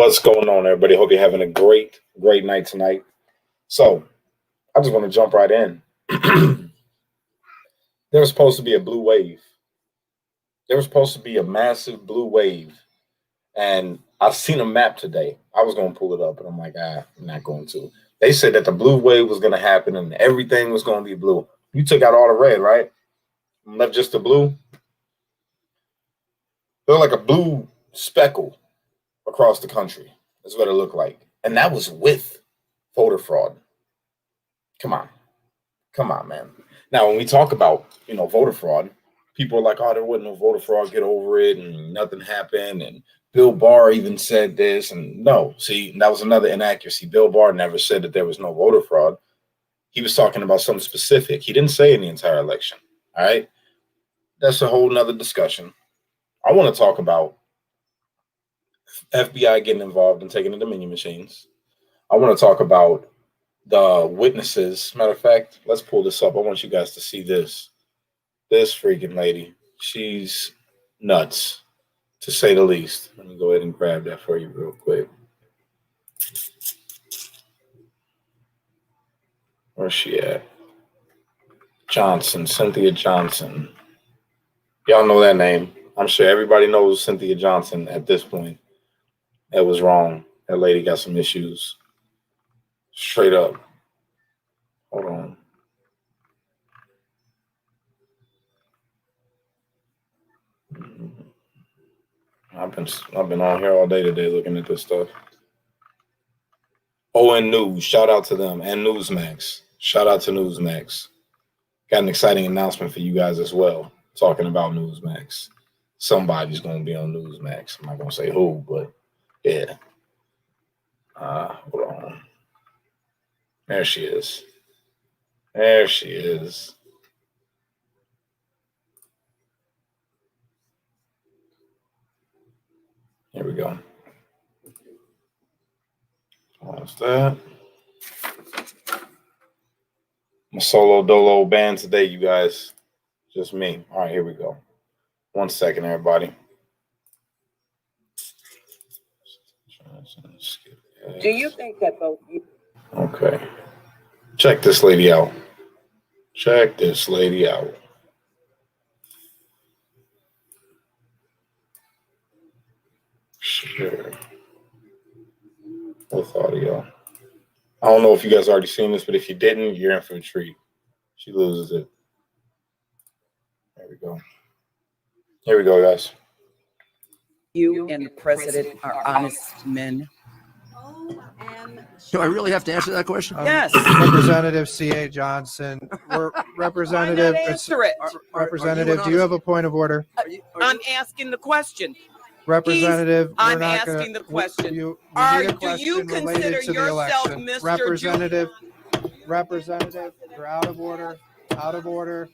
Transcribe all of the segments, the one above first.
What's going on, everybody? Hope you're having a great night tonight. So, I just want to jump right in. There was supposed to be a blue wave. There was supposed to be a massive blue wave. And I've seen a map today. I was going to pull it up, but I'm like, I'm not going to. They said that the blue wave was going to happen and everything was going to be blue. You took out all the red, right? And left just the blue. They're like a blue speckle across the country. That's what it looked like. And that was with voter fraud. Come on, man. Now, when we talk about, voter fraud, people are like, oh, there wasn't no voter fraud, get over it, and nothing happened. And Bill Barr even said this. And no, see, that was another inaccuracy. Bill Barr never said that there was no voter fraud. He was talking about something specific. He didn't say in the entire election. All right. That's a whole nother discussion. I want to talk about FBI getting involved in taking the Dominion machines. I want to talk about the witnesses. Matter of fact, let's pull this up. I want you guys to see this. This freaking lady. She's nuts, to say the least. Let me go ahead and grab that for you real quick. Where's she at? Johnson, Cynthia Johnson. Y'all know that name. I'm sure everybody knows Cynthia Johnson at this point. That was wrong. That lady got some issues. Straight up. Hold on. I've been on here all day today looking at this stuff. ON News, shout out to them, and Newsmax. Shout out to Newsmax. Got an exciting announcement for you guys as well. Talking about Newsmax. Somebody's going to be on Newsmax. I'm not going to say who, but yeah. Hold on. There she is. There she is. Here we go. What's that? I'm a solo dolo band today, you guys. Just me. All right, here we go. 1 second, everybody. Do you think that both you? Okay. Check this lady out. Check this lady out. Share with audio. I don't know if you guys already seen this, but if you didn't, you're in for a treat. She loses it. There we go. Here we go, guys. You and the president are honest men. Do I really have to answer that question? Yes. Representative C.A. Johnson. Representative, Answer it. Representative, do you have a point of order? I'm asking the question. Representative, I'm asking the question. You Do need a question you consider related to the yourself election. Mr. Representative, you're out of order. Out of order.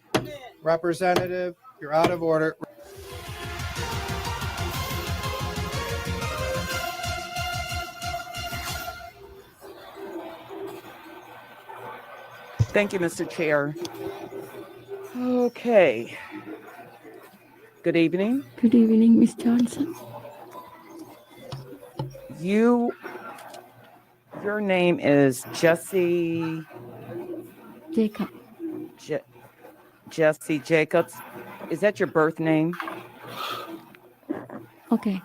Representative, you're out of order. Thank you, Mr. Chair. Okay. Good evening. Good evening, Miss Johnson. Your name is Jesse Jacob. Jesse Jacobs. Is that your birth name? Okay.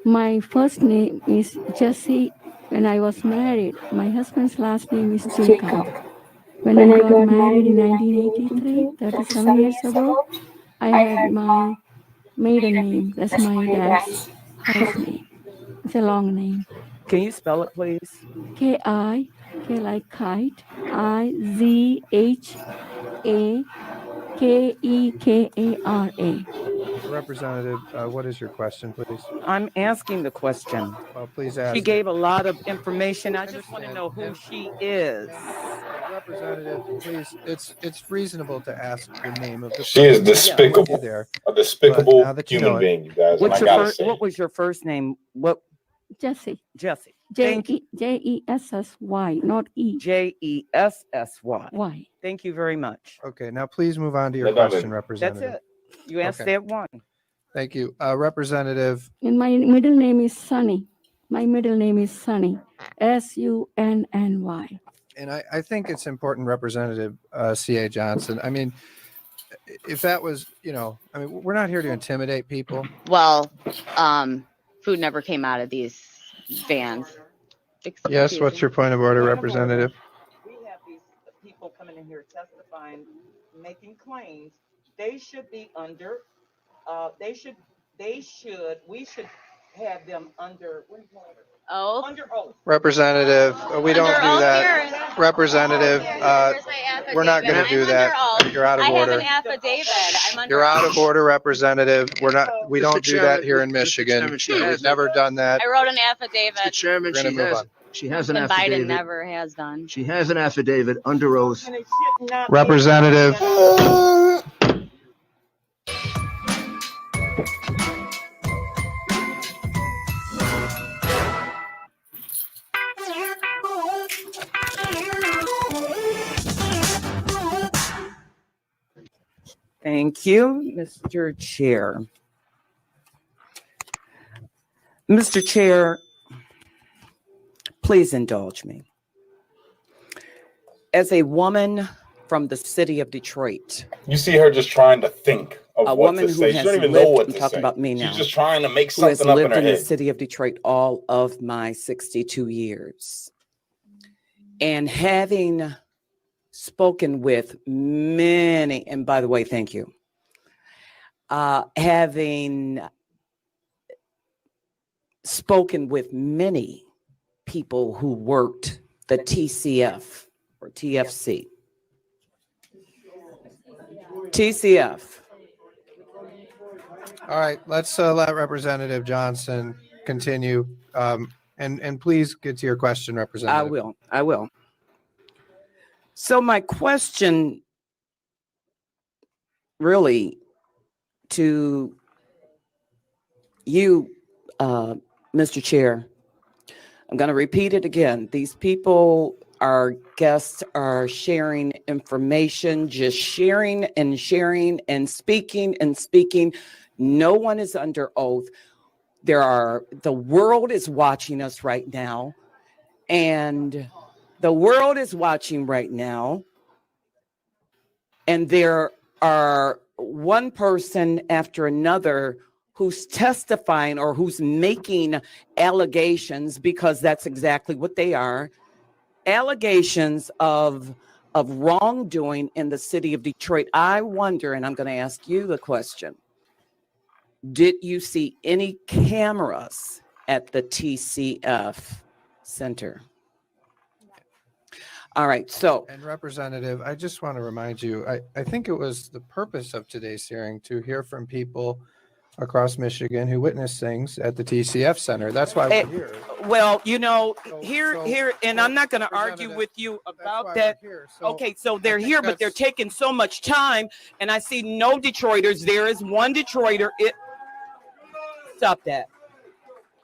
My first name is Jesse. When I was married, my husband's last name is Jacob. When I got married in 1983, 37 years ago, I had my maiden name. That's my dad's house name. It's a long name. Can you spell it, please? K like kite, IZHAKEKARA. Representative, what is your question, please? I'm asking the question. Well, please ask. She gave a lot of information. I just want to know who she is. Representative, please, it's reasonable to ask the name of the She is despicable. A despicable human being, you guys. What was your first name? What? Jesse. Jesse. Jessy, not E. Jessy. Y. Thank you very much. Okay, now please move on to your question, Representative. That's it. You asked that one. Thank you. Representative. And my middle name is Sunny. My middle name is Sunny, Sunny. And I think it's important, Representative C.A. Johnson. I mean, if that was, I mean, we're not here to intimidate people. Well, food never came out of these vans. Yes, what's your point of order, Point of order. Representative? We have these people coming in here testifying, making claims. They should be under, we should have them under, what do you call it? Oh, Under oath. Representative, we don't Under do oath that. here. Representative, Here's my affidavit. we're not going to do I'm that. under oath. You're out of I have order. an affidavit. I'm under You're out of oath. order, Representative. We don't Mr. do that Chairman, here in Mr. Michigan. Chairman, she We've has- never done that. I wrote an affidavit. Mr. Chairman, We're gonna move on. she has an And Biden affidavit. never has done. She has an affidavit under oath. And it should not be- Representative. Thank you, Mr. Chair. Mr. Chair, please indulge me. As a woman from the city of Detroit, You see her just trying to think of a what woman to who say. She has don't even know lived, what I'm to talking say. about me now, She's just trying to make who has something up in lived her in the head. city of Detroit all of my 62 years, and having spoken with many, and by the way, thank you, having spoken with many people who worked the TCF or TFC. TCF. All right, let's let Representative Johnson continue. And please get to your question, Representative. I will. So my question really to you, Mr. Chair, I'm going to repeat it again. These people, our guests, are sharing information, just sharing and sharing and speaking and speaking. No one is under oath. The world is watching us right now, and the world is watching right now, and there are one person after another who's testifying or who's making allegations, because that's exactly what they are, allegations of wrongdoing in the city of Detroit. I wonder, and I'm going to ask you the question, did you see any cameras at the TCF Center? All right, so. And Representative, I just want to remind you, I think it was the purpose of today's hearing to hear from people across Michigan who witnessed things at the TCF Center. That's why we're here. Well, So- here, and I'm not going to argue Representative, with you That's about why that. we're here. So Okay, so they're I think here, but they're that's- taking so much time, and I see no Detroiters. There is one Detroiter. Stop that.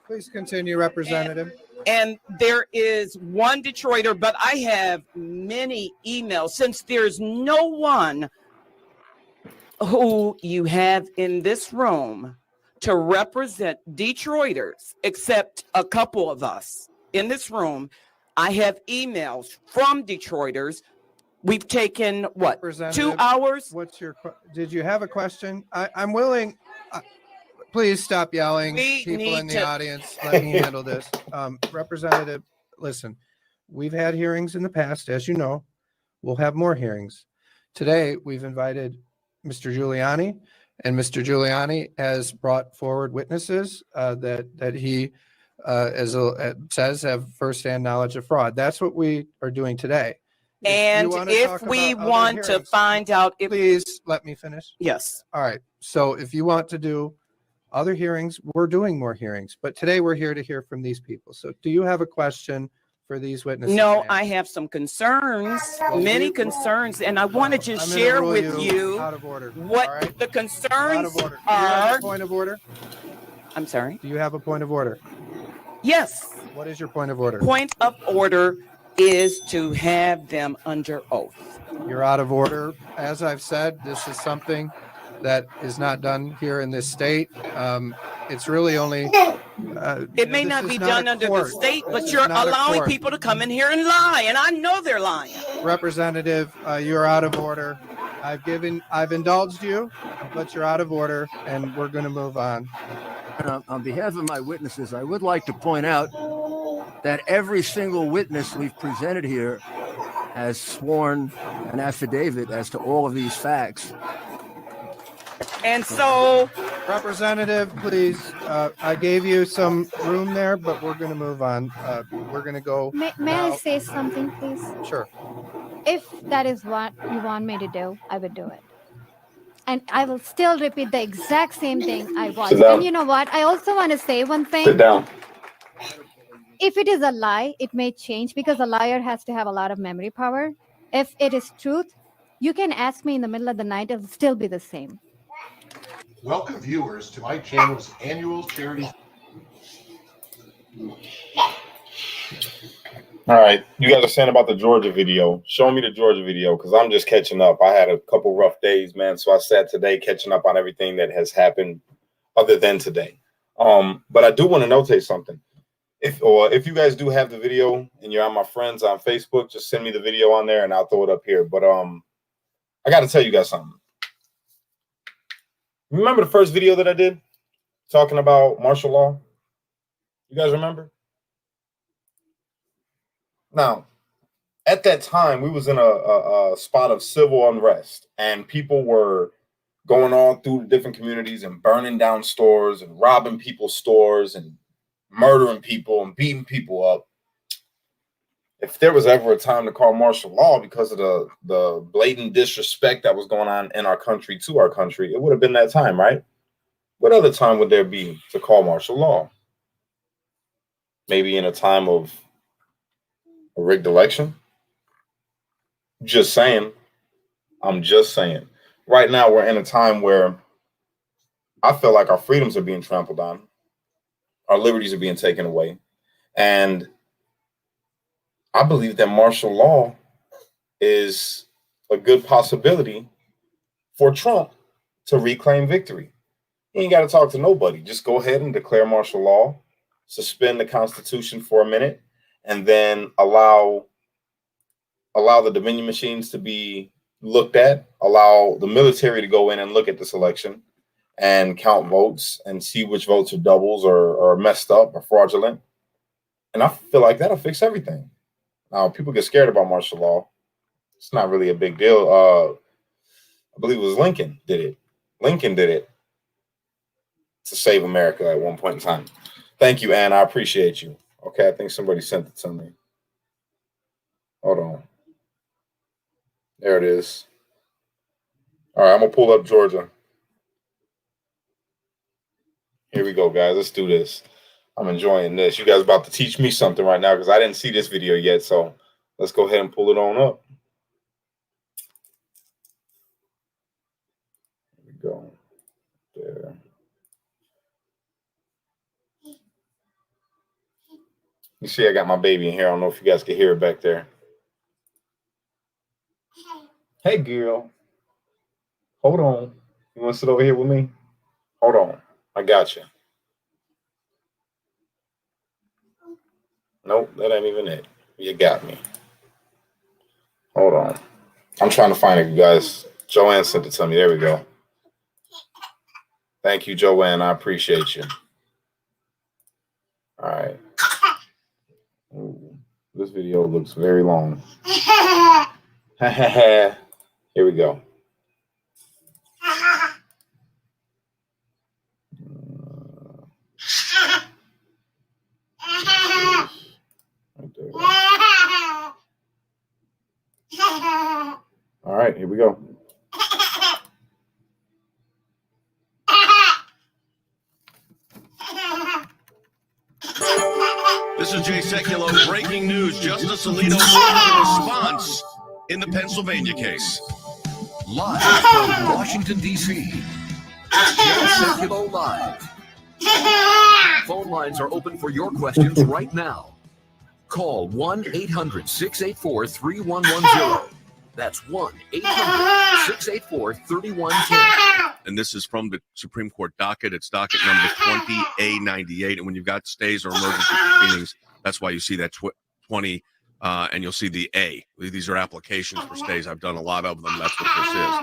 Please continue, Representative. And there is one Detroiter, but I have many emails. Since there's no one who you have in this room to represent Detroiters, except a couple of us in this room, I have emails from Detroiters. We've taken, what, 2 Representative, hours? Did you have a question? I'm willing. Please stop yelling. We People need in the to- audience, let me handle this. Representative, listen, we've had hearings in the past, as you know. We'll have more hearings. Today, we've invited Mr. Giuliani, and Mr. Giuliani has brought forward witnesses that he says have firsthand knowledge of fraud. That's what we are doing today. And if we want to find out if, Please let me finish. yes, All right. So if you want to do other hearings, we're doing more hearings. But today we're here to hear from these people. So do you have a question for these witnesses? no, ma'am? I have some concerns, many concerns, and I want to just I'm gonna share rule with you out of order. what all right? the Out concerns of order. Do you have are. a point of order? I'm sorry. Do you have a point of order? Yes, What is your point of order? point of order is to have them under oath. You're out of order. As I've said, this is something that is not done here in this state. It's really only It may not be done under the state, but you're allowing people to come in here and lie, and I know they're lying. Representative, you're out of order. I've indulged you, but you're out of order, and we're going to move on. On behalf of my witnesses, I would like to point out that every single witness we've presented here has sworn an affidavit as to all of these facts. And so, Representative, please, I gave you some room there, but we're going to move on. We're going to go. May I say something, please? Sure. If that is what you want me to do, I would do it. And I will still repeat the exact same thing I was. And you know what? I also want to say one thing. Sit down. If it is a lie, it may change because a liar has to have a lot of memory power. If it is truth, you can ask me in the middle of the night, it'll still be the same. Welcome viewers to my channel's annual charity. All right, you guys are saying about the Georgia video. Show me the Georgia video because I'm just catching up. I had a couple rough days, man. So I sat today catching up on everything that has happened other than today. But I do want to notate something. If you guys do have the video and you're on my friends on Facebook, just send me the video on there and I'll throw it up here. But I got to tell you guys something. Remember the first video that I did talking about martial law? You guys remember? Now, at that time, we was in a spot of civil unrest, and people were going on through the different communities and burning down stores and robbing people's stores and murdering people and beating people up. If there was ever a time to call martial law because of the blatant disrespect that was going on in our country to our country, it would have been that time, right? What other time would there be to call martial law? Maybe in a time of a rigged election? Just saying. I'm just saying. Right now, we're in a time where I feel like our freedoms are being trampled on. Our liberties are being taken away. And I believe that martial law is a good possibility for Trump to reclaim victory. He ain't got to talk to nobody. Just go ahead and declare martial law, suspend the Constitution for a minute, and then allow the Dominion machines to be looked at, allow the military to go in and look at this election and count votes and see which votes are doubles or messed up or fraudulent. And I feel like that'll fix everything. Now, people get scared about martial law. It's not really a big deal. I believe it was Lincoln did it. Lincoln did it to save America at one point in time. Thank you, Ann. I appreciate you. Okay, I think somebody sent it to me. Hold on. There it is. All right, I'm going to pull up Georgia. Here we go, guys. Let's do this. I'm enjoying this. You guys about to teach me something right now because I didn't see this video yet. So let's go ahead and pull it on up. Here we go. There. You see, I got my baby in here. I don't know if you guys can hear it back there. Hey, girl. Hold on. You want to sit over here with me? Hold on. I got you. Nope, that ain't even it. You got me. Hold on. I'm trying to find it, you guys. Joanne sent it to me. There we go. Thank you, Joanne. I appreciate you. All right. Ooh, this video looks very long. Here we go. All right, here we go. This is Jay Sekulow. Breaking news. Justice Alito ordered a response in the Pennsylvania case. Live from Washington, D.C. Jay Sekulow Live. Phone lines are open for your questions right now. Call 1-800-684-3110. That's 1-800-684-3110. And this is from the Supreme Court docket. It's docket number 20A98. And when you've got stays or emergency proceedings, that's why you see that 20, and you'll see the A. These are applications for stays. I've done a lot of them. That's what this is.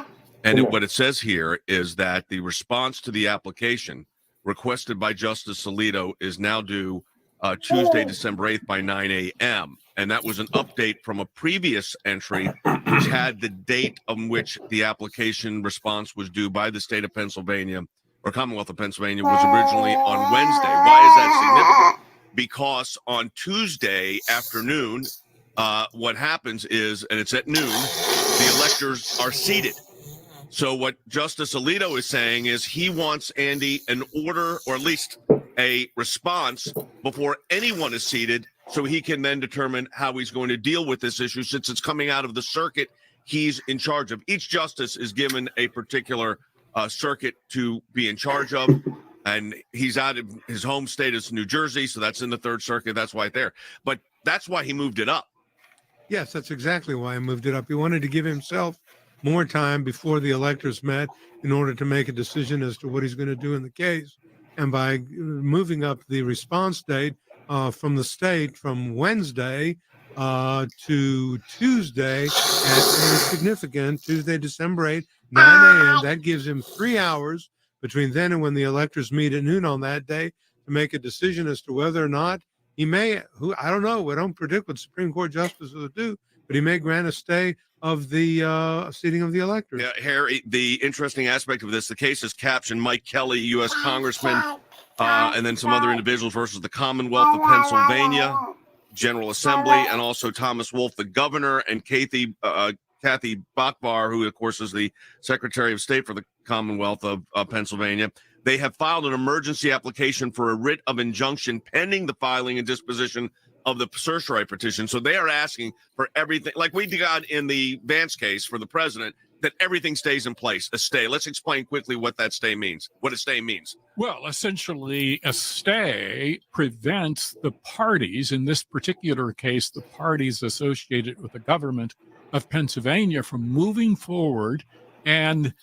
And what it says here is that the response to the application requested by Justice Alito is now due Tuesday, December 8th by 9 a.m. And that was an update from a previous entry, which had the date on which the application response was due by the state of Pennsylvania, or Commonwealth of Pennsylvania, was originally on Wednesday. Why is that significant? Because on Tuesday afternoon, what happens is, and it's at noon, the electors are seated. So what Justice Alito is saying is he wants, Andy, an order, or at least a response before anyone is seated, so he can then determine how he's going to deal with this issue, since it's coming out of the circuit he's in charge of. Each justice is given a particular circuit to be in charge of, and he's out of his home state is New Jersey, so that's in the Third Circuit. That's why it's there. But that's why he moved it up. Yes, that's exactly why I moved it up. He wanted to give himself more time before the electors met in order to make a decision as to what he's going to do in the case. And by moving up the response date from the state from Wednesday to Tuesday, at significant Tuesday, December 8th, 9 a.m., that gives him 3 hours between then and when the electors meet at noon on that day to make a decision as to whether or not he may, I don't know, we don't predict what Supreme Court justices will do, but he may grant a stay of the seating of the electors. Yeah, Harry, the interesting aspect of this, the case is captioned Mike Kelly, U.S. Congressman, and then some other individuals versus the Commonwealth of Pennsylvania General Assembly, and also Thomas Wolf, the governor, and Kathy Bachbar, who, of course, is the Secretary of State for the Commonwealth of Pennsylvania. They have filed an emergency application for a writ of injunction pending the filing and disposition of the certiorari petition. So they are asking for everything, like we got in the Vance case for the president, that everything stays in place, a stay. Let's explain quickly what that stay means, what a stay means. Well, essentially, a stay prevents the parties, in this particular case, the parties associated with the government of Pennsylvania, from moving forward and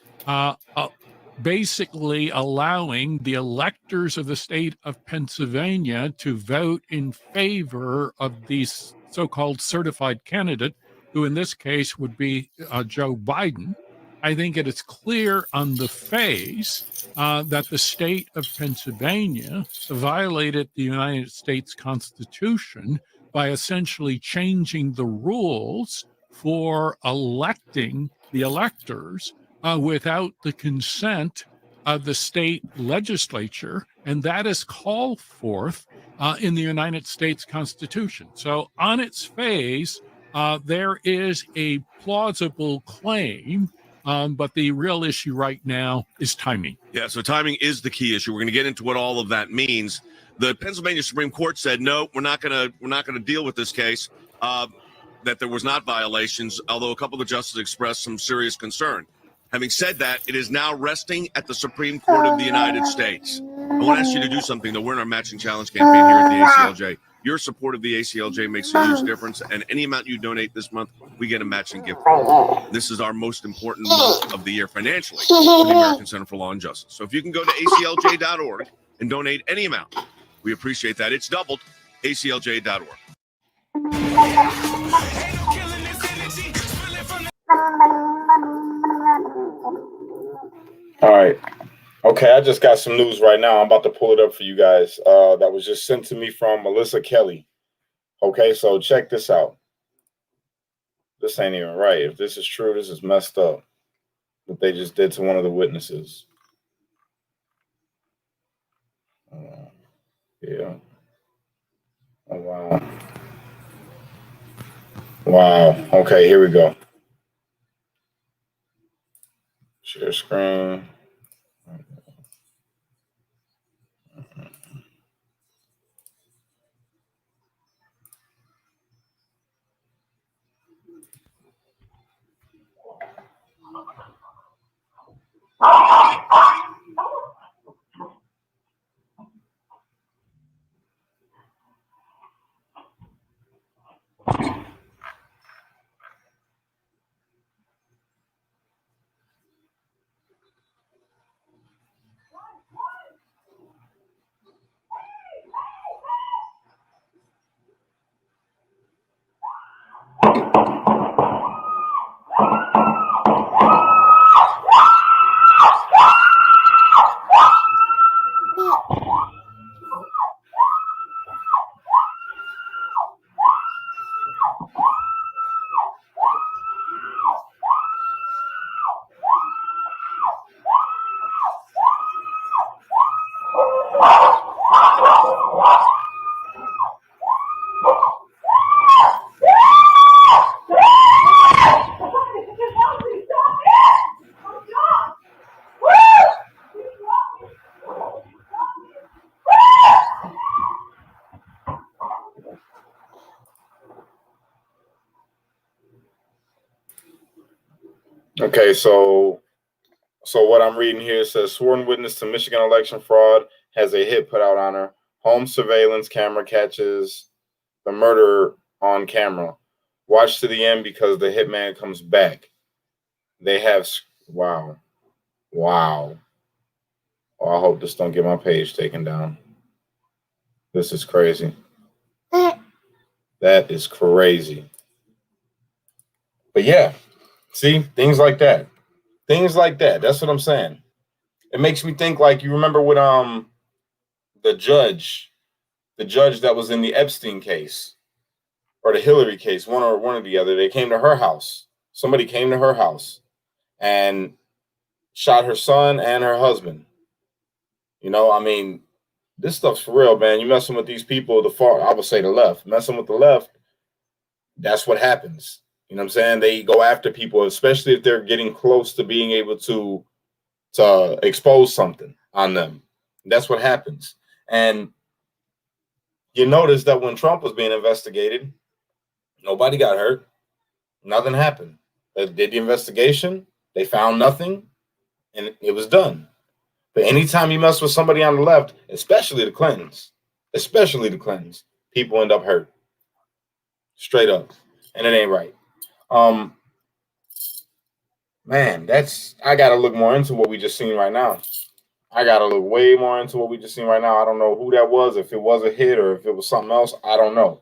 basically allowing the electors of the state of Pennsylvania to vote in favor of the so-called certified candidate, who in this case would be Joe Biden. I think it is clear on the face that the state of Pennsylvania violated the United States Constitution by essentially changing the rules for electing the electors without the consent of the state legislature, and that is called forth in the United States Constitution. So on its face, there is a plausible claim, but the real issue right now is timing. Yeah, so timing is the key issue. We're going to get into what all of that means. The Pennsylvania Supreme Court said, no, we're not going to deal with this case, that there was not violations, although a couple of the justices expressed some serious concern. Having said that, it is now resting at the Supreme Court of the United States. I want to ask you to do something, though. We're in our matching challenge campaign here at the ACLJ. Your support of the ACLJ makes a huge difference, and any amount you donate this month, we get a matching gift. This is our most important month of the year financially for the American Center for Law and Justice. So if you can go to aclj.org and donate any amount, we appreciate that. It's doubled, aclj.org. All right. Okay, I just got some news right now. I'm about to pull it up for you guys. That was just sent to me from Melissa Kelly. Okay, so check this out. This ain't even right. If this is true, this is messed up. What they just did to one of the witnesses. Yeah. Oh, wow. Wow. Okay, here we go. Share screen. Okay, so what I'm reading here says sworn witness to Michigan election fraud has a hit put out on her. Home surveillance camera catches the murder on camera. Watch to the end because the hitman comes back. They have wow. Oh, I hope this don't get my page taken down. This is crazy. That is crazy. But yeah, see, things like that. Things like that. That's what I'm saying. It makes me think like you remember with the judge that was in the Epstein case or the Hillary case, one or the other. They came to her house. Somebody came to her house and shot her son and her husband. You know, I mean, this stuff's for real, man. You messing with these people, the far, I would say the left, messing with the left, that's what happens. You know what I'm saying? They go after people, especially if they're getting close to being able to expose something on them. That's what happens. And you notice that when Trump was being investigated, nobody got hurt. Nothing happened. They did the investigation. They found nothing, and it was done. But anytime you mess with somebody on the left, especially the Clintons, people end up hurt. Straight up. And it ain't right. Man, I gotta look more into what we just seen right now. I gotta look way more into what we just seen right now. I don't know who that was, if it was a hit or if it was something else. I don't know,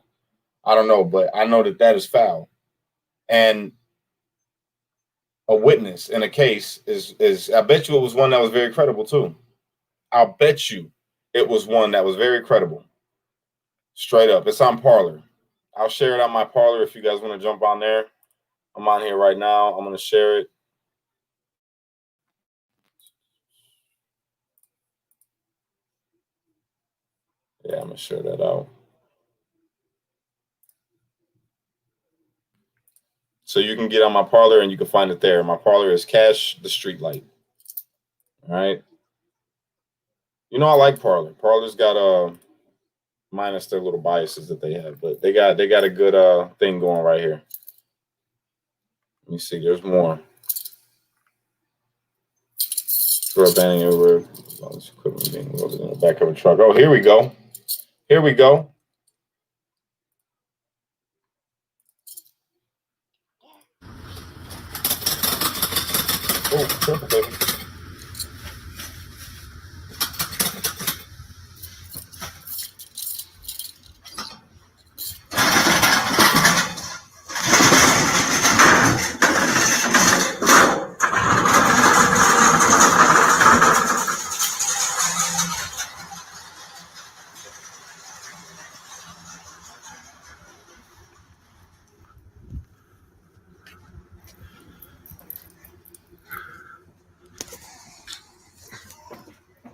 but I know that is foul. And a witness in a case is I bet you it was one that was very credible too. I'll bet you it was one that was very credible. Straight up. It's on Parler. I'll share it on my Parler if you guys want to jump on there. I'm on here right now. I'm going to share it. Yeah, I'm going to share that out. So you can get on my Parler and you can find it there. My Parler is Cash the Streetlight. All right. You know, I like Parler. Parler's got minus their little biases that they have, but they got a good thing going right here. Let me see. There's more. For abandoning over equipment being loaded in the back of a truck. Oh, here we go. Here we go. Oh, careful, baby.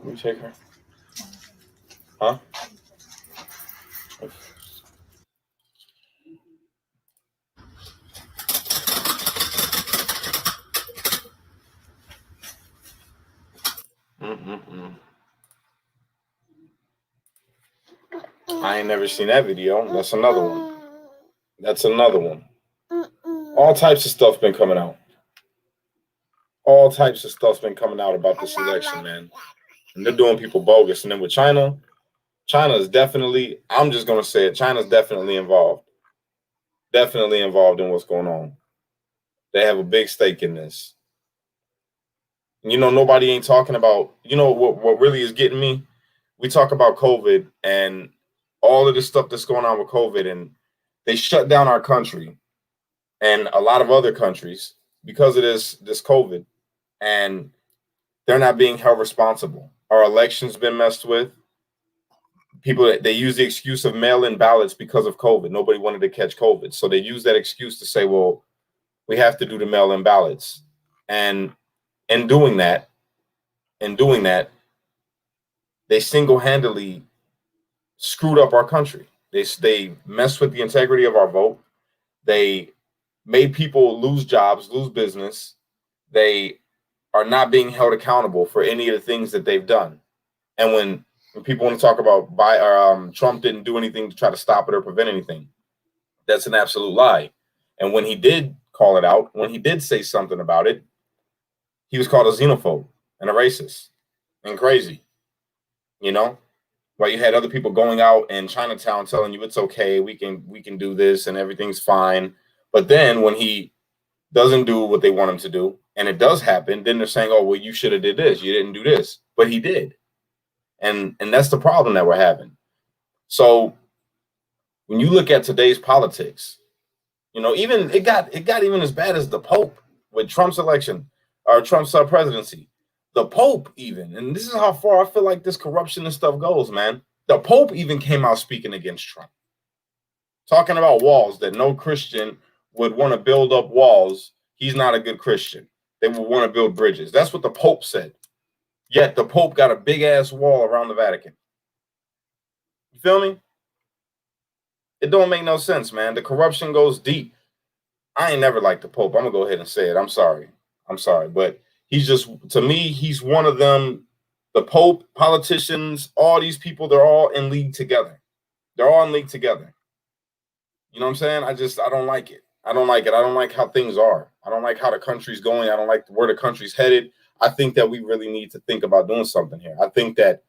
Let me check her. Huh? I ain't never seen that video. That's another one. All types of stuff been coming out. All types of stuff's been coming out about this election, man. And they're doing people bogus. And then with China is definitely, I'm just going to say it, China's definitely involved. Definitely involved in what's going on. They have a big stake in this. And, you know, nobody ain't talking about, you know, what really is getting me? We talk about COVID and all of this stuff that's going on with COVID, and they shut down our country and a lot of other countries because of this COVID, and they're not being held responsible. Our elections been messed with. People, they use the excuse of mail-in ballots because of COVID. Nobody wanted to catch COVID, so they use that excuse to say, well, we have to do the mail-in ballots. And in doing that, they single-handedly screwed up our country. They messed with the integrity of our vote. They made people lose jobs, lose business. They are not being held accountable for any of the things that they've done. And when people want to talk about Trump didn't do anything to try to stop it or prevent anything, that's an absolute lie. And when he did call it out, when he did say something about it, he was called a xenophobe and a racist and crazy, you know? While you had other people going out in Chinatown telling you it's okay, we can do this and everything's fine. But then when he doesn't do what they want him to do, and it does happen, then they're saying, oh, well, you should have did this. You didn't do this. But he did. And that's the problem that we're having. So when you look at today's politics, you know, even it got even as bad as the Pope with Trump's election or Trump's presidency. The Pope even, and this is how far I feel like this corruption and stuff goes, man. The Pope even came out speaking against Trump, talking about walls, that no Christian would want to build up walls. He's not a good Christian. They would want to build bridges. That's what the Pope said. Yet the Pope got a big ass wall around the Vatican. You feel me? It don't make no sense, man. The corruption goes deep. I ain't never liked the Pope. I'm gonna go ahead and say it. I'm sorry, but he's just, to me, he's one of them. The Pope, politicians, all these people, they're all in league together. They're all in league together. You know what I'm saying? I don't like it. I don't like it. I don't like how things are. I don't like how the country's going. I don't like where the country's headed. I think that we really need to think about doing something here. I think that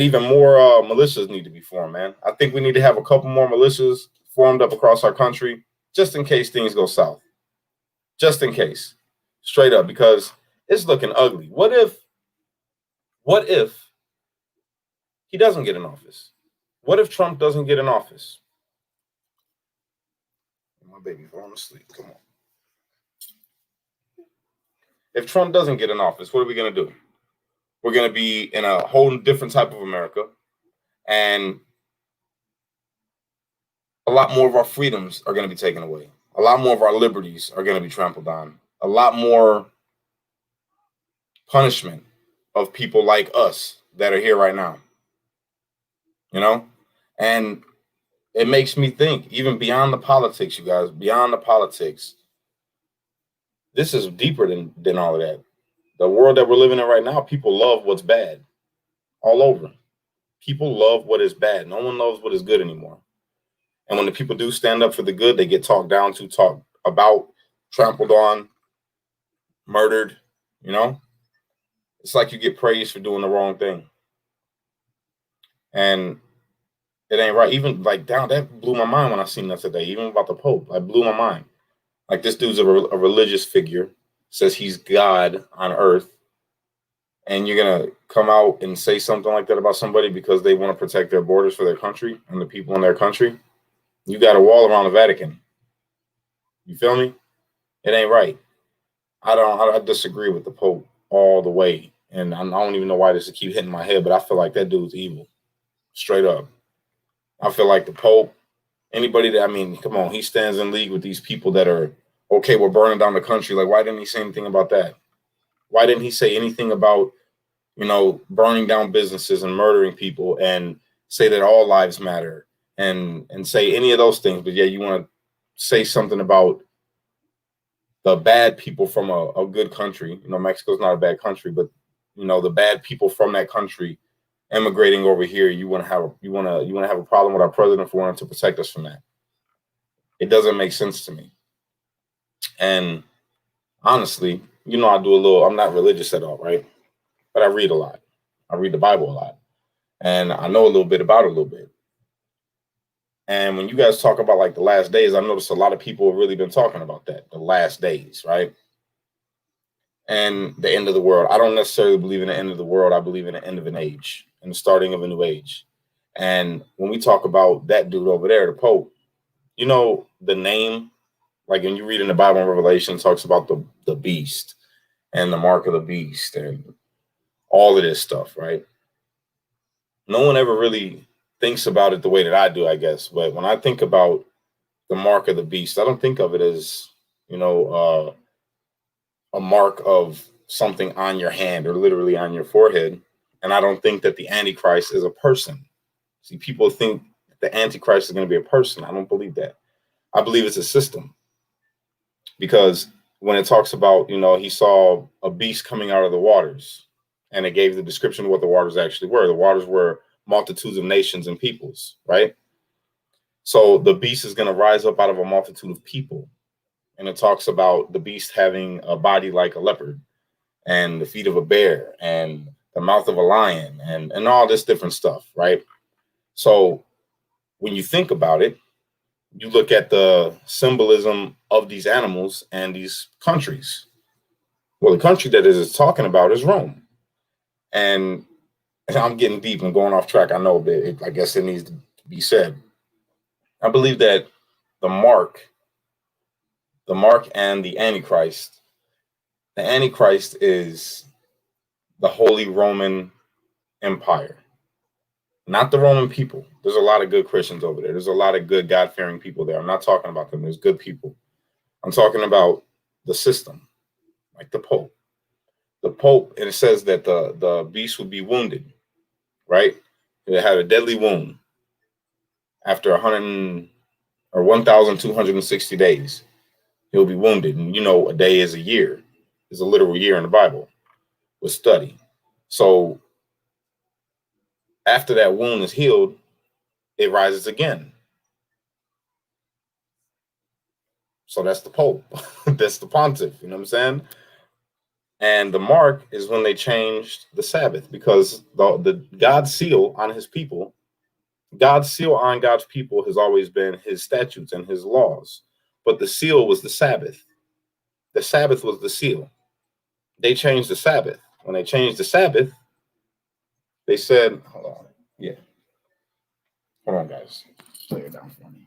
even more militias need to be formed, man. I think we need to have a couple more militias formed up across our country, just in case things go south. Just in case. Straight up, because it's looking ugly. What if he doesn't get in office? What if Trump doesn't get in office? My baby falling asleep. Come on. If Trump doesn't get in office, what are we going to do? We're going to be in a whole different type of America, and a lot more of our freedoms are going to be taken away. A lot more of our liberties are going to be trampled on. A lot more punishment of people like us that are here right now. You know? And it makes me think, even beyond the politics, you guys, beyond the politics, this is deeper than all of that. The world that we're living in right now, people love what's bad all over. People love what is bad. No one loves what is good anymore. And when the people do stand up for the good, they get talked down to, talked about, trampled on, murdered, you know? It's like you get praised for doing the wrong thing. And it ain't right. Even like that blew my mind when I seen that today, even about the Pope. It blew my mind. Like, this dude's a religious figure, says he's God on earth. And you're going to come out and say something like that about somebody because they want to protect their borders for their country and the people in their country. You got a wall around the Vatican. You feel me? It ain't right. I disagree with the Pope all the way. And I don't even know why this keep hitting my head, but I feel like that dude's evil. Straight up. I feel like the Pope, anybody that, I mean, come on, he stands in league with these people that are, okay, we're burning down the country. Like, why didn't he say anything about that? Why didn't he say anything about, you know, burning down businesses and murdering people and say that all lives matter and say any of those things? But yeah, you want to say something about the bad people from a good country. You know, Mexico's not a bad country, but, you know, the bad people from that country emigrating over here. You want to have a problem with our president for wanting to protect us from that. It doesn't make sense to me. And honestly, you know, I'm not religious at all, right? But I read a lot. I read the Bible a lot. And I know a little bit about it a little bit. And when you guys talk about like the last days, I noticed a lot of people have really been talking about that, the last days, right? And the end of the world. I don't necessarily believe in the end of the world. I believe in the end of an age and the starting of a new age. And when we talk about that dude over there, the Pope, you know, the name, like when you read in the Bible in Revelation, it talks about the beast and the mark of the beast and all of this stuff, right? No one ever really thinks about it the way that I do, I guess. But when I think about the mark of the beast, I don't think of it as, you know, a mark of something on your hand or literally on your forehead. And I don't think that the Antichrist is a person. See, people think the Antichrist is going to be a person. I don't believe that. I believe it's a system. Because when it talks about, you know, he saw a beast coming out of the waters, and it gave the description of what the waters actually were. The waters were multitudes of nations and peoples, right? So the beast is going to rise up out of a multitude of people. and it talks about the beast having a body like a leopard and the feet of a bear and the mouth of a lion and all this different stuff, right? So when you think about it, you look at the symbolism of these animals and these countries. Well, the country that it is talking about is Rome. And I'm getting deep and going off track. I know, but I guess it needs to be said. I believe that the mark and the Antichrist is the Holy Roman Empire, not the Roman people. There's a lot of good Christians over there. There's a lot of good God-fearing people there. I'm not talking about them. There's good people. I'm talking about the system, like the Pope. The Pope, and it says that the beast would be wounded, right? It had a deadly wound after 100 or 1,260 days. He'll be wounded. And you know, a day is a year, is a literal year in the Bible with study. So after that wound is healed, it rises again. So that's the Pope. That's the pontiff. You know what I'm saying? And the mark is when they changed the Sabbath, because the God's seal on his people, God's seal on God's people has always been his statutes and his laws. But the seal was the Sabbath. The Sabbath was the seal. They changed the Sabbath. When they changed the Sabbath, they said, hold on. Yeah. Hold on, guys. Lay it down for me.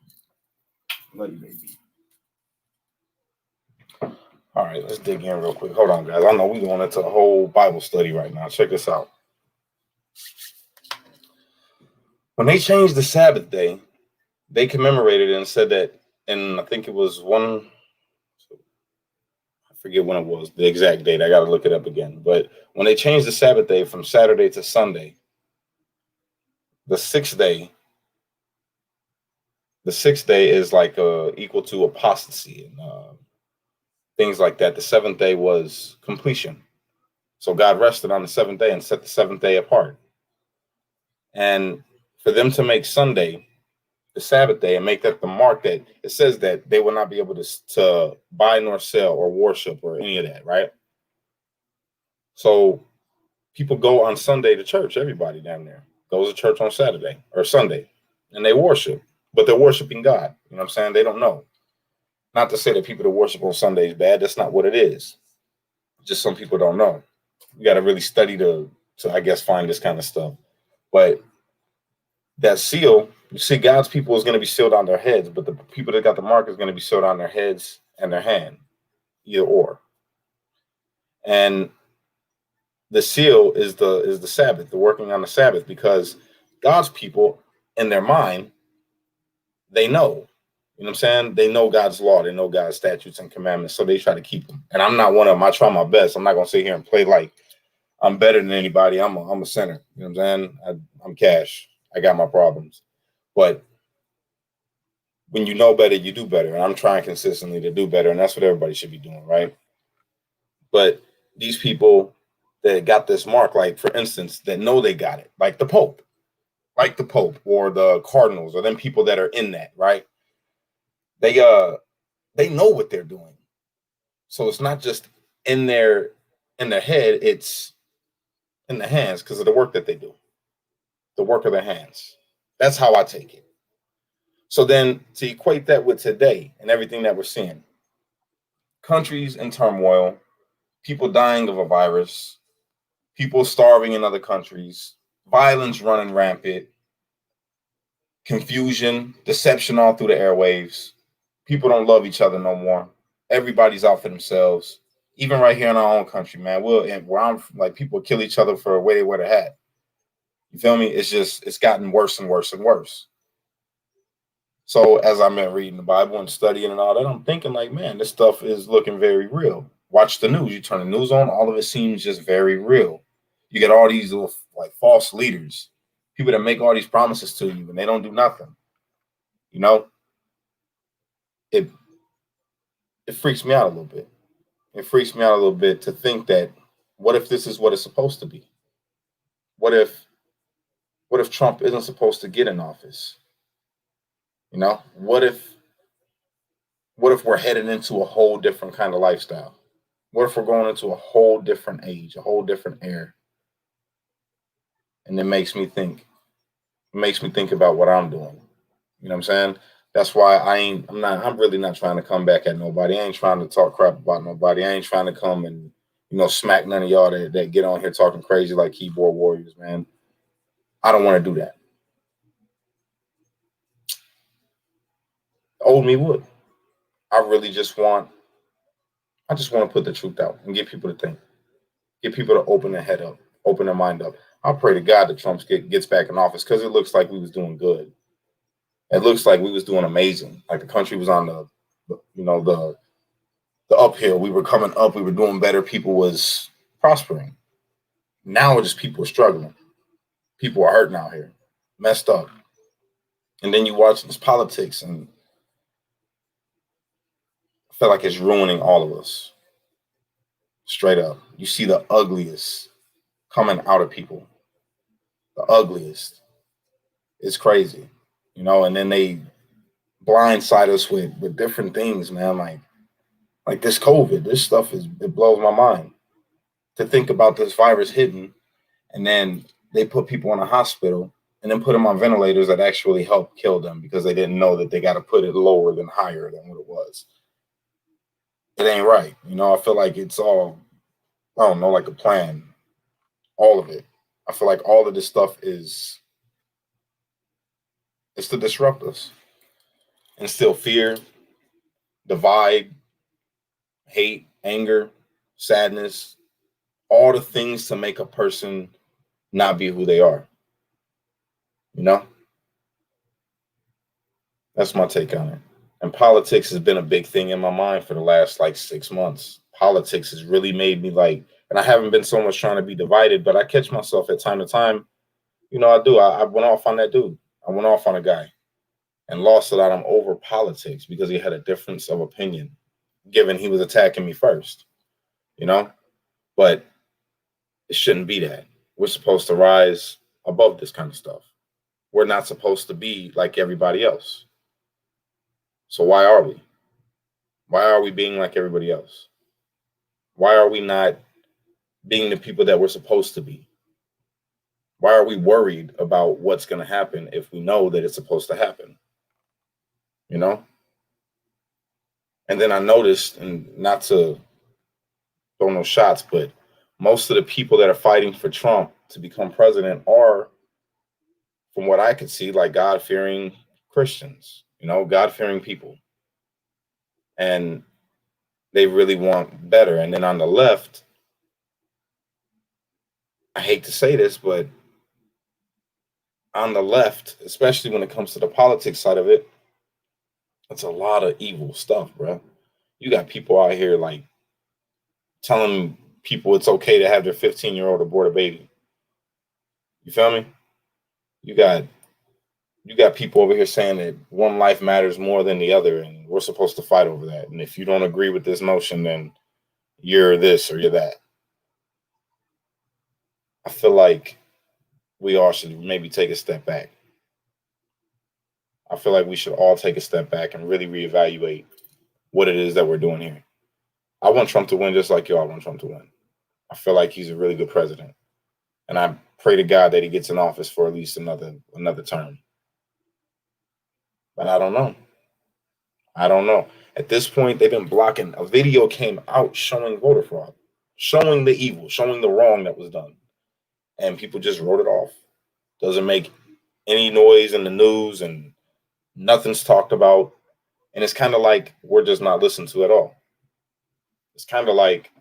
Love you, baby. All right, let's dig in real quick. Hold on, guys. I know we're going into a whole Bible study right now. Check this out. When they changed the Sabbath day, they commemorated it and said that, and I think it was I forget when it was, the exact date. I got to look it up again. But when they changed the Sabbath day from Saturday to Sunday, the sixth day is like equal to apostasy and things like that. The seventh day was completion. So God rested on the seventh day and set the seventh day apart. And for them to make Sunday the Sabbath day and make that the mark, that it says that they will not be able to buy nor sell or worship or any of that, right? So people go on Sunday to church. Everybody down there goes to church on Saturday or Sunday, and they worship, but they're worshiping God. You know what I'm saying? They don't know. Not to say that people that worship on Sunday is bad. That's not what it is. Just some people don't know. You got to really study to I guess find this kind of stuff. But that seal, you see, God's people is going to be sealed on their heads, but the people that got the mark is going to be sealed on their heads and their hand, either or. And the seal is the Sabbath, the working on the Sabbath, because God's people in their mind, they know. You know what I'm saying? They know God's law, they know God's statutes and commandments, so they try to keep them. And I'm not one of them. I try my best. I'm not going to sit here and play like I'm better than anybody. I'm a sinner. You know what I'm saying? I'm Cash. I got my problems. But when you know better, you do better. And I'm trying consistently to do better. And that's what everybody should be doing, right? But these people that got this mark, like, for instance, that know they got it, like the Pope or the Cardinals or them people that are in that, right? They know what they're doing. So it's not just in their head, it's in the hands because of the work that they do. The work of their hands. That's how I take it. So then to equate that with today and everything that we're seeing, countries in turmoil, people dying of a virus, people starving in other countries, violence running rampant, confusion, deception all through the airwaves. People don't love each other no more. Everybody's out for themselves. Even right here in our own country, man, where I'm like, people kill each other for where they wear their hat. You feel me? It's gotten worse and worse and worse. So as I've been reading the Bible and studying and all that, I'm thinking like, man, this stuff is looking very real. Watch the news. You turn the news on, all of it seems just very real. You get all these little like false leaders, people that make all these promises to you and they don't do nothing. You know, it freaks me out a little bit. It freaks me out a little bit to think that what if this is what it's supposed to be? What if Trump isn't supposed to get in office? You know, what if What if we're headed into a whole different kind of lifestyle? What if we're going into a whole different age, a whole different era? And it makes me think. It makes me think about what I'm doing. You know what I'm saying? That's why I'm really not trying to come back at nobody. I ain't trying to talk crap about nobody. I ain't trying to come and, smack none of y'all that get on here talking crazy like keyboard warriors, man. I don't want to do that. Old me would. I really just want to put the truth out and get people to think. Get people to open their head up, open their mind up. I pray to God that Trump gets back in office because it looks like we was doing good. It looks like we was doing amazing. Like the country was on the uphill. We were coming up. We were doing better. People was prospering. Now it's just people are struggling. People are hurting out here, messed up. And then you watch this politics, and I feel like it's ruining all of us. Straight up, you see the ugliest coming out of people. The ugliest. It's crazy, And then they blindside us with different things, man. Like this COVID, this stuff it blows my mind to think about this virus hitting, and then they put people in a hospital and then put them on ventilators that actually help kill them because they didn't know that they got to put it lower than higher than what it was. It ain't right. I feel like it's all, I don't know, like a plan. All of it. I feel like all of this stuff is to disrupt us, instill fear, divide, hate, anger, sadness, all the things to make a person not be who they are. That's my take on it. And politics has been a big thing in my mind for the last 6 months. Politics has really made me and I haven't been so much trying to be divided, but I catch myself at time to time. I do. I went off on that dude. I went off on a guy and lost it on him over politics because he had a difference of opinion, given he was attacking me first, But it shouldn't be that. We're supposed to rise above this kind of stuff. We're not supposed to be like everybody else. So why are we? Why are we being like everybody else? Why are we not being the people that we're supposed to be? Why are we worried about what's going to happen if we know that it's supposed to happen? And then I noticed, and not to throw no shots, but most of the people that are fighting for Trump to become president are, from what I could see, like God-fearing Christians, God-fearing people. And they really want better. And then on the left, I hate to say this, but on the left, especially when it comes to the politics side of it, it's a lot of evil stuff, bro. You got people out here telling people it's okay to have their 15-year-old abort a baby. You feel me? You got people over here saying that one life matters more than the other, and we're supposed to fight over that. And if you don't agree with this notion, then you're this or you're that. I feel like we all should maybe take a step back. I feel like we should all take a step back and really reevaluate what it is that we're doing here. I want Trump to win just like y'all want Trump to win. I feel like he's a really good president. And I pray to God that he gets in office for at least another term. But I don't know. At this point, they've been blocking. A video came out showing voter fraud, showing the evil, showing the wrong that was done. And people just wrote it off. Doesn't make any noise in the news and nothing's talked about. And it's kind of like we're just not listened to at all. It's kind of like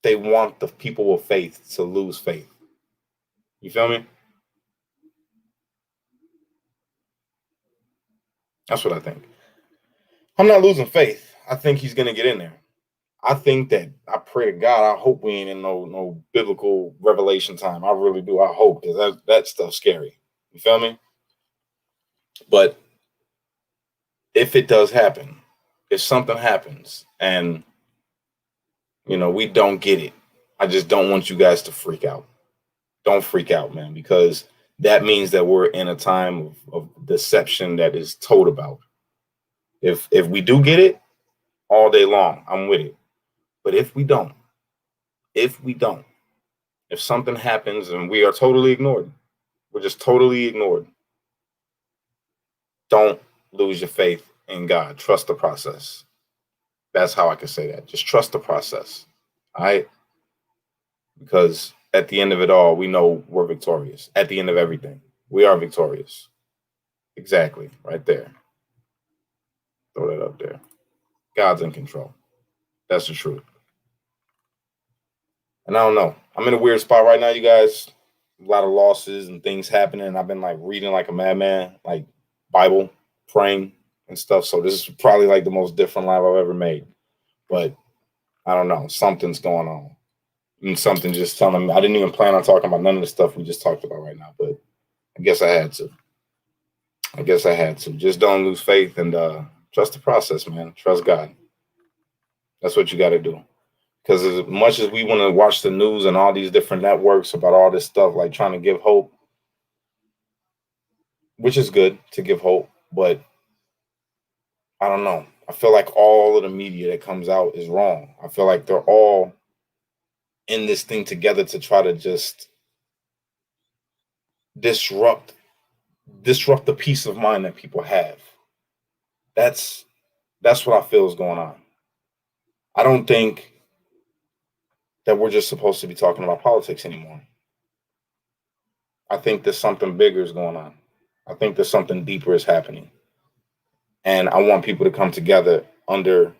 they want the people of faith to lose faith. You feel me? That's what I think. I'm not losing faith. I think he's going to get in there. I think that, I pray to God, I hope we ain't in no biblical revelation time. I really do. I hope, because that stuff's scary. You feel me? But if it does happen, if something happens and, we don't get it, I just don't want you guys to freak out. Don't freak out, man, because that means that we're in a time of deception that is told about. If we do get it all day long, I'm with it. But if we don't, if something happens and we are totally ignored, we're just totally ignored, don't lose your faith in God. Trust the process. That's how I can say that. Just trust the process. All right? Because at the end of it all, we know we're victorious. At the end of everything, we are victorious. Exactly. Right there. Throw that up there. God's in control. That's the truth. And I don't know. I'm in a weird spot right now, you guys. A lot of losses and things happening. I've been like reading like a madman, like Bible, praying and stuff. So this is probably like the most different live I've ever made. But I don't know. Something's going on. And something just telling me. I didn't even plan on talking about none of the stuff we just talked about right now. But I guess I had to. Just don't lose faith and trust the process, man. Trust God. That's what you got to do. Because as much as we want to watch the news and all these different networks about all this stuff, like trying to give hope, which is good to give hope, but I don't know. I feel like all of the media that comes out is wrong. I feel like they're all in this thing together to try to just disrupt the peace of mind that people have. That's what I feel is going on. I don't think that we're just supposed to be talking about politics anymore. I think there's something bigger is going on. I think there's something deeper is happening. And I want people to come together under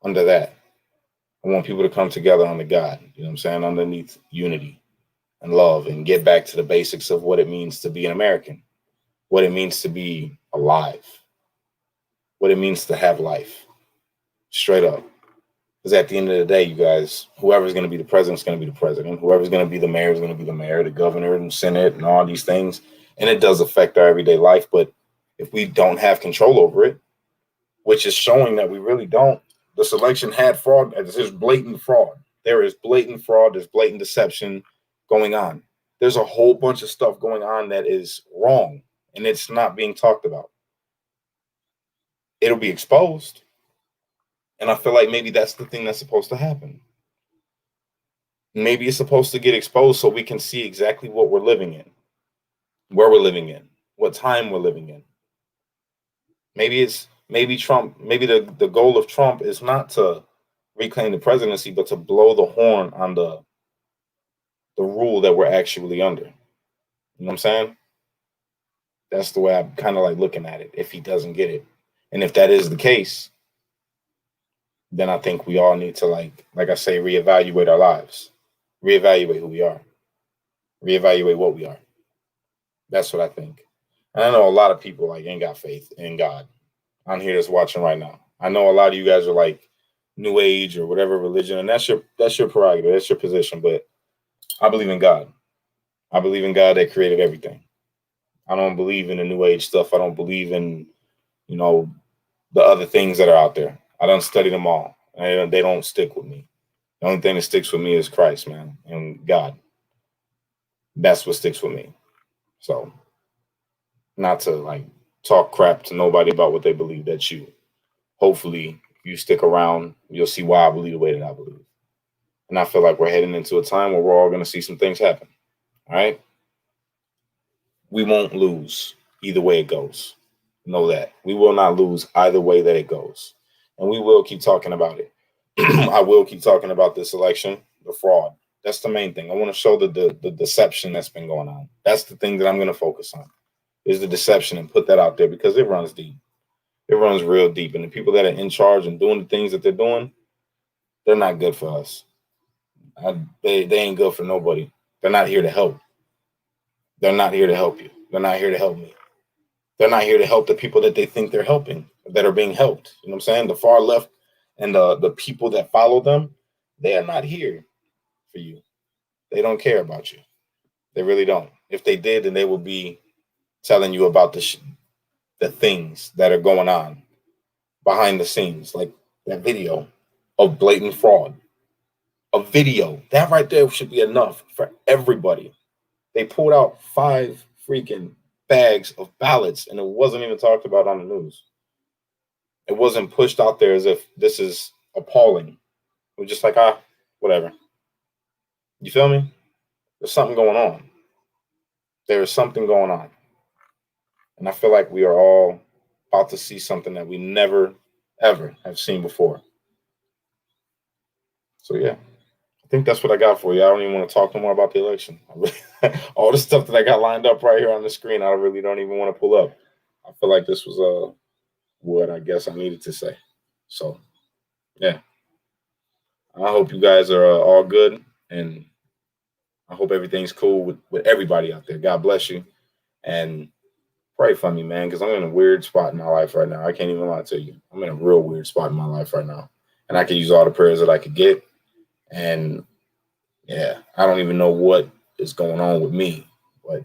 that. I want people to come together under God, you know what I'm saying? Underneath unity and love, and get back to the basics of what it means to be an American, what it means to be alive, what it means to have life, straight up. Because at the end of the day, you guys, whoever's going to be the president is going to be the president. Whoever's going to be the mayor is going to be the mayor, the governor and Senate and all these things. And it does affect our everyday life. But if we don't have control over it, which is showing that we really don't, this election had fraud. There's blatant fraud. There is blatant fraud. There's blatant deception going on. There's a whole bunch of stuff going on that is wrong, and it's not being talked about. It'll be exposed. And I feel like maybe that's the thing that's supposed to happen. Maybe it's supposed to get exposed so we can see exactly what we're living in, where we're living in, what time we're living in. Maybe Trump, maybe the goal of Trump is not to reclaim the presidency, but to blow the horn on the rule that we're actually under. You know what I'm saying? That's the way I'm kind of like looking at it, if he doesn't get it. And if that is the case, then I think we all need to, like I say, reevaluate our lives, reevaluate who we are, reevaluate what we are. That's what I think. And I know a lot of people like ain't got faith in God on here that's watching right now. I know a lot of you guys are like New Age or whatever religion, and that's your prerogative, that's your position. But I believe in God. I believe in God that created everything. I don't believe in the New Age stuff. I don't believe in, the other things that are out there. I don't study them all. They don't stick with me. The only thing that sticks with me is Christ, man, and God. That's what sticks with me. So, not to like talk crap to nobody about what they believe. That's you. Hopefully, if you stick around, you'll see why I believe the way that I believe. And I feel like we're heading into a time where we're all going to see some things happen. All right? We won't lose either way it goes. Know that. We will not lose either way that it goes. And we will keep talking about it. I will keep talking about this election, the fraud. That's the main thing. I want to show the deception that's been going on. That's the thing that I'm going to focus on, is the deception, and put that out there because it runs deep. It runs real deep. And the people that are in charge and doing the things that they're doing, they're not good for us. They ain't good for nobody. They're not here to help. They're not here to help you. They're not here to help me. They're not here to help the people that they think they're helping, that are being helped. You know what I'm saying? The far left and the people that follow them, they are not here for you. They don't care about you. They really don't. If they did, then they would be telling you about the things that are going on behind the scenes, like that video of blatant fraud. A video, that right there should be enough for everybody They pulled out 5 freaking bags of ballots, and it wasn't even talked about on the news. It wasn't pushed out there as if this is appalling. It was just like, whatever. You feel me? There's something going on. There is something going on. And I feel like we are all about to see something that we never, ever have seen before. So, yeah, I think that's what I got for you. I don't even want to talk no more about the election. All the stuff that I got lined up right here on the screen, I really don't even want to pull up. I feel like this was what I guess I needed to say. So, yeah. I hope you guys are all good, and I hope everything's cool with everybody out there. God bless you, and pray for me, man, because I'm in a weird spot in my life right now. I can't even lie to you. I'm in a real weird spot in my life right now, and I could use all the prayers that I could get. And yeah, I don't even know what is going on with me, but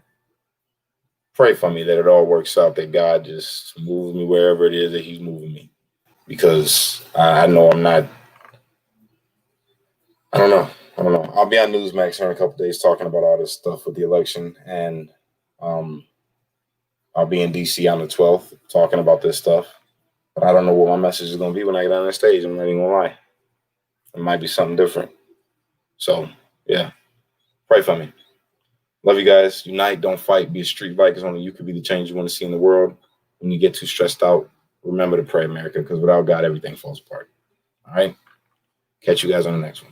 pray for me that it all works out, that God just moves me wherever it is that he's moving me, because I know I'm not. I don't know. I'll be on Newsmax here in a couple of days talking about all this stuff with the election, and I'll be in DC on the 12th talking about this stuff. But I don't know what my message is going to be when I get on the stage. I'm not even going to lie. It might be something different. So, yeah, pray for me. Love you guys. Unite, don't fight. Be a street fight, because only you can be the change you want to see in the world. When you get too stressed out, remember to pray, America, because without God, everything falls apart. All right? Catch you guys on the next one.